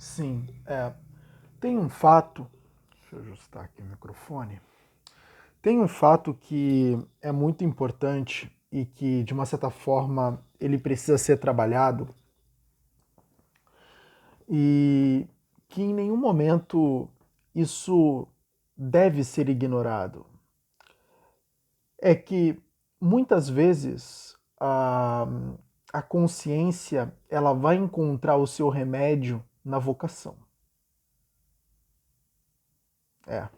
Sim, tem um fato, deixa eu ajustar aqui o microfone, tem um fato que é muito importante e que, de uma certa forma, ele precisa ser trabalhado e que em nenhum momento isso deve ser ignorado. É que muitas vezes a consciência ela vai encontrar o seu remédio na vocação. É.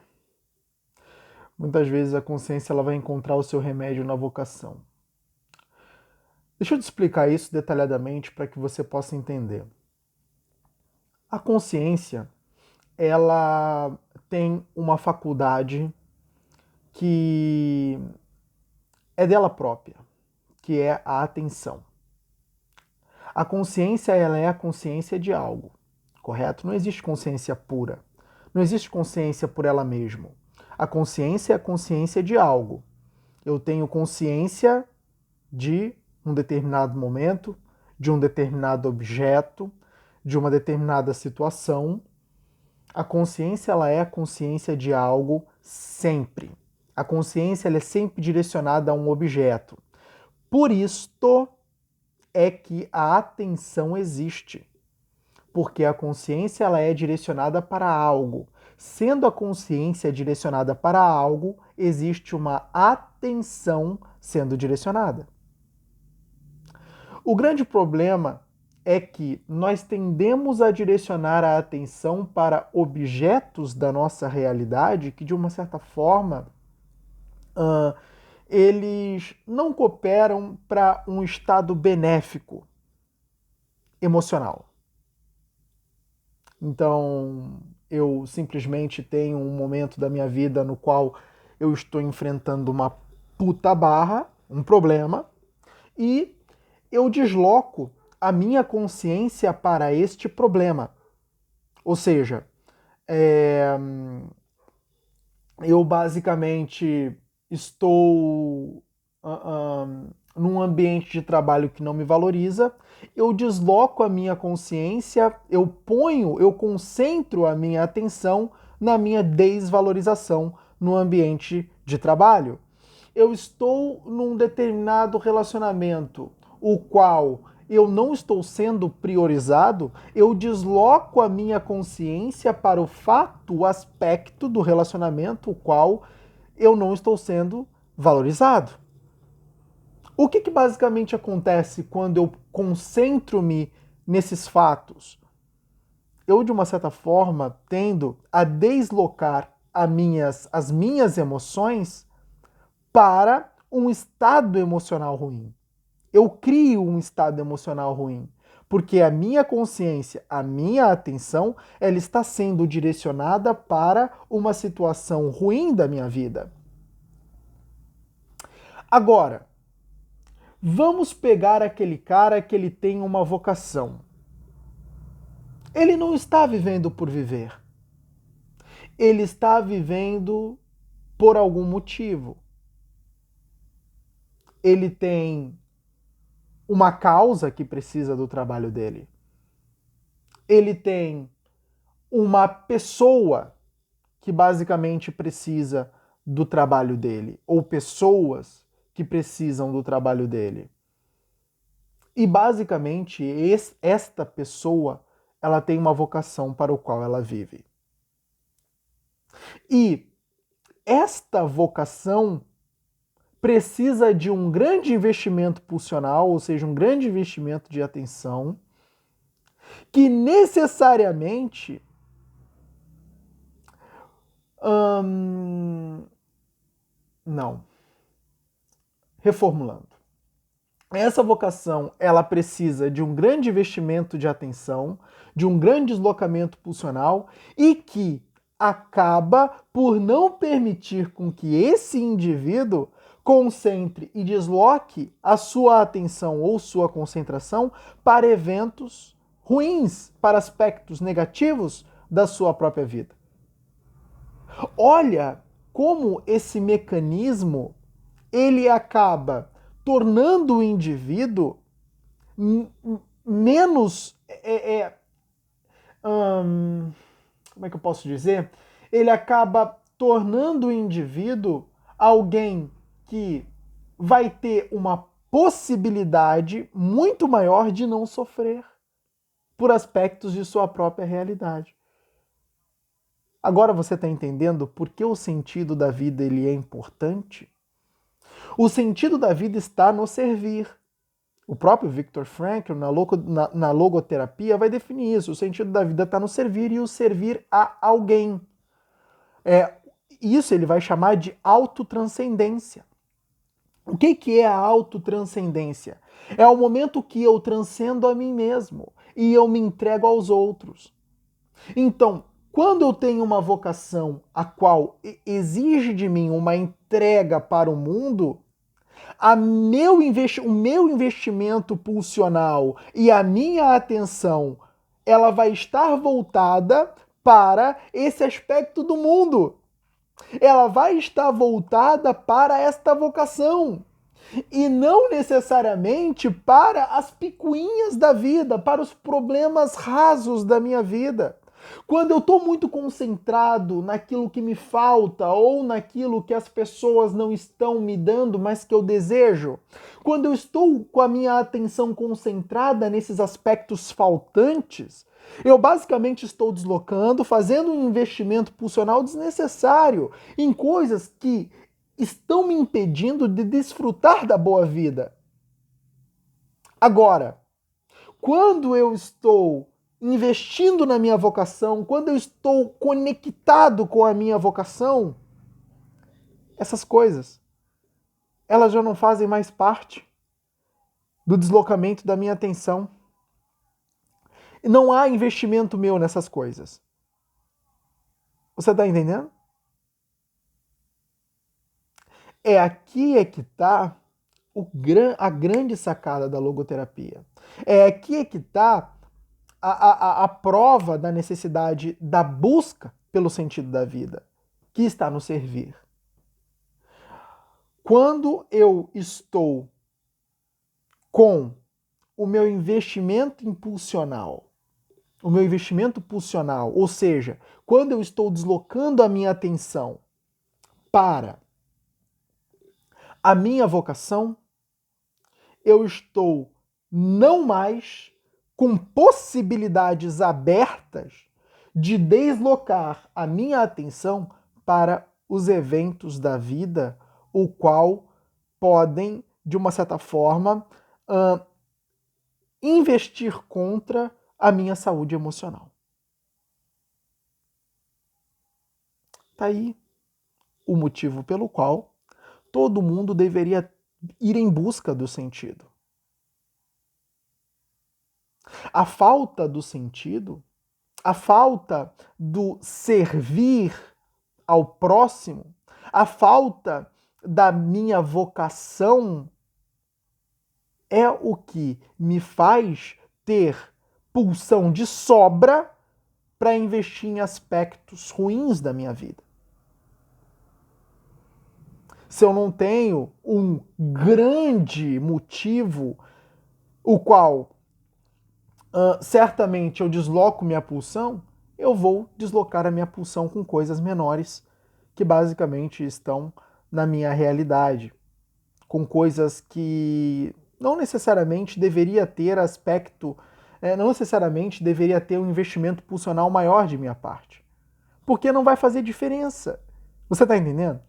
Muitas vezes a consciência ela vai encontrar o seu remédio na vocação. Deixa eu te explicar isso detalhadamente para que você possa entender. A consciência, ela tem uma faculdade que é dela própria, que é a atenção. A consciência, ela é a consciência de algo, correto? Não existe consciência pura. Não existe consciência por ela mesma. A consciência é a consciência de algo. Eu tenho consciência de um determinado momento, de um determinado objeto, de uma determinada situação. A consciência ela é a consciência de algo sempre. A consciência ela é sempre direcionada a um objeto. Por isto é que a atenção existe, porque a consciência ela é direcionada para algo. Sendo a consciência direcionada para algo, existe uma atenção sendo direcionada. O grande problema é que nós tendemos a direcionar a atenção para objetos da nossa realidade que, de uma certa forma, eles não cooperam para um estado benéfico emocional. Então, eu simplesmente tenho um momento da minha vida no qual eu estou enfrentando uma puta barra, um problema, e eu desloco a minha consciência para este problema. Ou seja, eu basicamente estou num ambiente de trabalho que não me valoriza, eu desloco a minha consciência, eu concentro a minha atenção na minha desvalorização no ambiente de trabalho. Eu estou num determinado relacionamento, o qual eu não estou sendo priorizado, eu desloco a minha consciência para o fato, o aspecto do relacionamento, o qual eu não estou sendo valorizado. O que basicamente acontece quando eu concentro-me nesses fatos? Eu, de uma certa forma, tendo a deslocar as minhas emoções para um estado emocional ruim. Eu crio um estado emocional ruim, porque a minha consciência, a minha atenção, ela está sendo direcionada para uma situação ruim da minha vida. Agora, vamos pegar aquele cara que ele tem uma vocação. Ele não está vivendo por viver. Ele está vivendo por algum motivo. Ele tem uma causa que precisa do trabalho dele. Ele tem uma pessoa que basicamente precisa do trabalho dele, ou pessoas que precisam do trabalho dele. E basicamente esta pessoa, ela tem uma vocação para o qual ela vive. E esta vocação precisa de um grande investimento pulsional, ou seja, um grande investimento de atenção, que necessariamente não. Reformulando. Essa vocação, ela precisa de um grande investimento de atenção, de um grande deslocamento pulsional e que acaba por não permitir com que esse indivíduo concentre e desloque a sua atenção ou sua concentração para eventos ruins, para aspectos negativos da sua própria vida. Olha como esse mecanismo ele acaba tornando o indivíduo menos como é que eu posso dizer? Ele acaba tornando o indivíduo alguém que vai ter uma possibilidade muito maior de não sofrer por aspectos de sua própria realidade. Agora você está entendendo por que o sentido da vida ele é importante? O sentido da vida está no servir. O próprio Viktor Frankl, na logoterapia, vai definir isso. O sentido da vida está no servir e o servir a alguém. Isso ele vai chamar de autotranscendência. O que é a autotranscendência? É o momento que eu transcendo a mim mesmo e eu me entrego aos outros. Então, quando eu tenho uma vocação a qual exige de mim uma entrega para o mundo, o meu investimento pulsional e a minha atenção, ela vai estar voltada para esse aspecto do mundo. Ela vai estar voltada para esta vocação. E não necessariamente para as picuinhas da vida, para os problemas rasos da minha vida. Quando eu estou muito concentrado naquilo que me falta ou naquilo que as pessoas não estão me dando, mas que eu desejo, quando eu estou com a minha atenção concentrada nesses aspectos faltantes, eu basicamente estou deslocando, fazendo um investimento pulsional desnecessário em coisas que estão me impedindo de desfrutar da boa vida. Agora, quando eu estou investindo na minha vocação, quando eu estou conectado com a minha vocação, essas coisas, elas já não fazem mais parte do deslocamento da minha atenção. Não há investimento meu nessas coisas. Você está entendendo? Aqui é que está a grande sacada da logoterapia. Aqui é que está a prova da necessidade da busca pelo sentido da vida, que está no servir. Quando eu estou com o meu investimento impulsional, ou seja, quando eu estou deslocando a minha atenção para a minha vocação, eu estou não mais com possibilidades abertas de deslocar a minha atenção para os eventos da vida, o qual podem, de uma certa forma, investir contra a minha saúde emocional. Tá aí o motivo pelo qual todo mundo deveria ir em busca do sentido. A falta do sentido, a falta do servir ao próximo, a falta da minha vocação é o que me faz ter pulsão de sobra para investir em aspectos ruins da minha vida. Se eu não tenho um grande motivo, o qual certamente eu desloco minha pulsão, eu vou deslocar a minha pulsão com coisas menores que basicamente estão na minha realidade, com coisas que não necessariamente deveria ter aspecto, não necessariamente deveria ter um investimento pulsional maior de minha parte, porque não vai fazer diferença. Você está entendendo?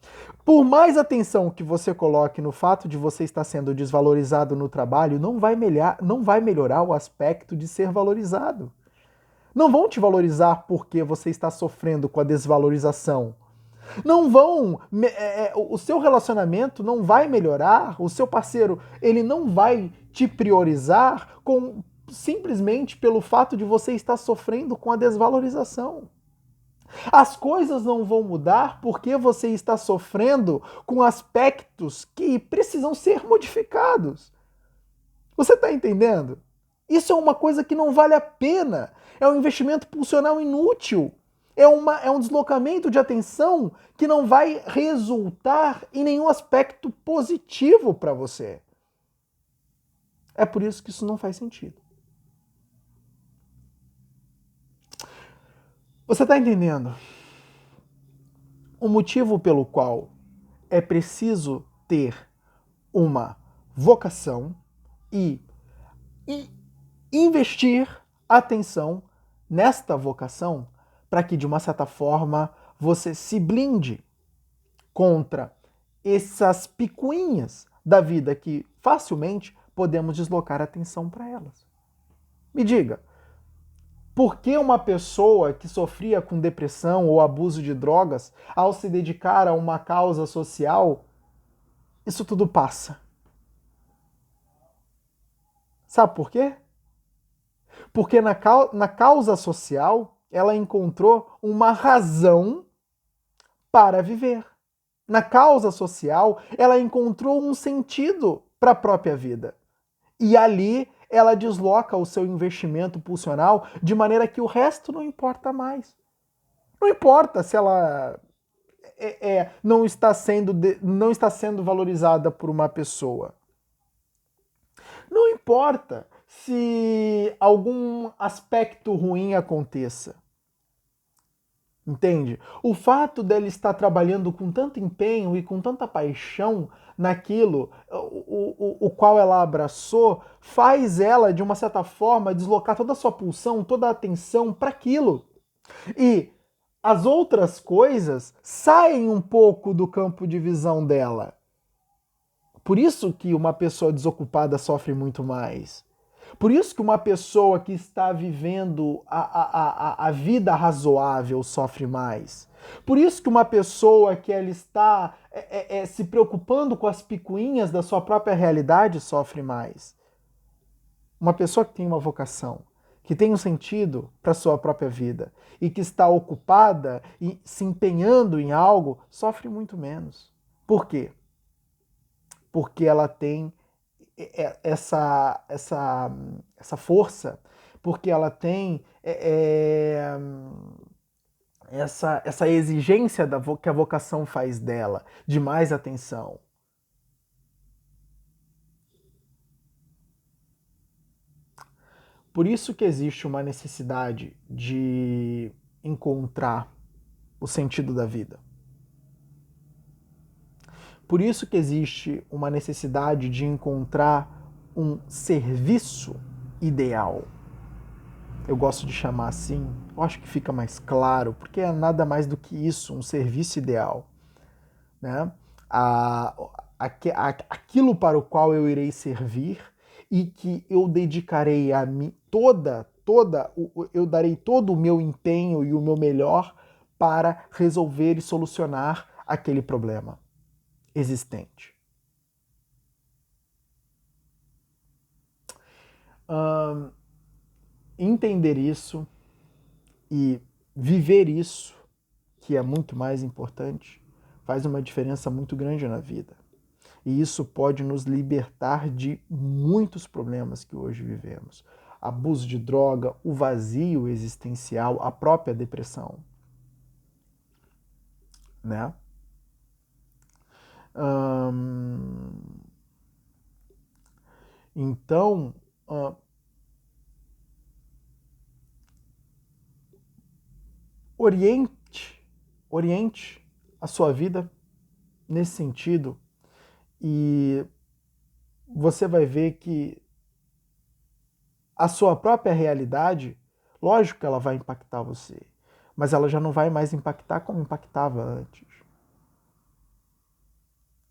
Por mais atenção que você coloque no fato de você estar sendo desvalorizado no trabalho, não vai melhorar o aspecto de ser valorizado. Não vão te valorizar porque você está sofrendo com a desvalorização. Não vão. O seu relacionamento não vai melhorar, o seu parceiro ele não vai te priorizar simplesmente pelo fato de você estar sofrendo com a desvalorização. As coisas não vão mudar porque você está sofrendo com aspectos que precisam ser modificados. Você está entendendo? Isso é uma coisa que não vale a pena. É um investimento pulsional inútil. É um deslocamento de atenção que não vai resultar em nenhum aspecto positivo para você. É por isso que isso não faz sentido. Você está entendendo? O motivo pelo qual é preciso ter uma vocação e investir atenção nesta vocação para que, de uma certa forma, você se blinde contra essas picuinhas da vida que facilmente podemos deslocar a atenção para elas. Me diga, por que uma pessoa que sofria com depressão ou abuso de drogas, ao se dedicar a uma causa social, isso tudo passa? Sabe por quê? Porque na causa social ela encontrou uma razão para viver. Na causa social ela encontrou um sentido para a própria vida. E ali ela desloca o seu investimento pulsional de maneira que o resto não importa mais. Não importa se ela não está sendo valorizada por uma pessoa. Não importa se algum aspecto ruim aconteça. Entende? O fato dela estar trabalhando com tanto empenho e com tanta paixão naquilo o qual ela abraçou faz ela, de uma certa forma, deslocar toda a sua pulsão, toda a atenção para aquilo. E as outras coisas saem um pouco do campo de visão dela. Por isso que uma pessoa desocupada sofre muito mais. Por isso que uma pessoa que está vivendo a vida razoável sofre mais. Por isso que uma pessoa que ela está se preocupando com as picuinhas da sua própria realidade sofre mais. Uma pessoa que tem uma vocação, que tem um sentido para a sua própria vida e que está ocupada e se empenhando em algo, sofre muito menos. Por quê? Porque ela tem essa força, porque ela tem essa exigência que a vocação faz dela, de mais atenção. Por isso que existe uma necessidade de encontrar o sentido da vida. Por isso que existe uma necessidade de encontrar um serviço ideal. Eu gosto de chamar assim, eu acho que fica mais claro, porque é nada mais do que isso, um serviço ideal. Né? Aquilo para o qual eu irei servir e que eu dedicarei a mim eu darei todo o meu empenho e o meu melhor para resolver e solucionar aquele problema existente. Entender isso e viver isso, que é muito mais importante, faz uma diferença muito grande na vida. E isso pode nos libertar de muitos problemas que hoje vivemos. Abuso de droga, o vazio existencial, a própria depressão. Né? Então, oriente a sua vida nesse sentido e você vai ver que a sua própria realidade, lógico que ela vai impactar você, mas ela já não vai mais impactar como impactava antes.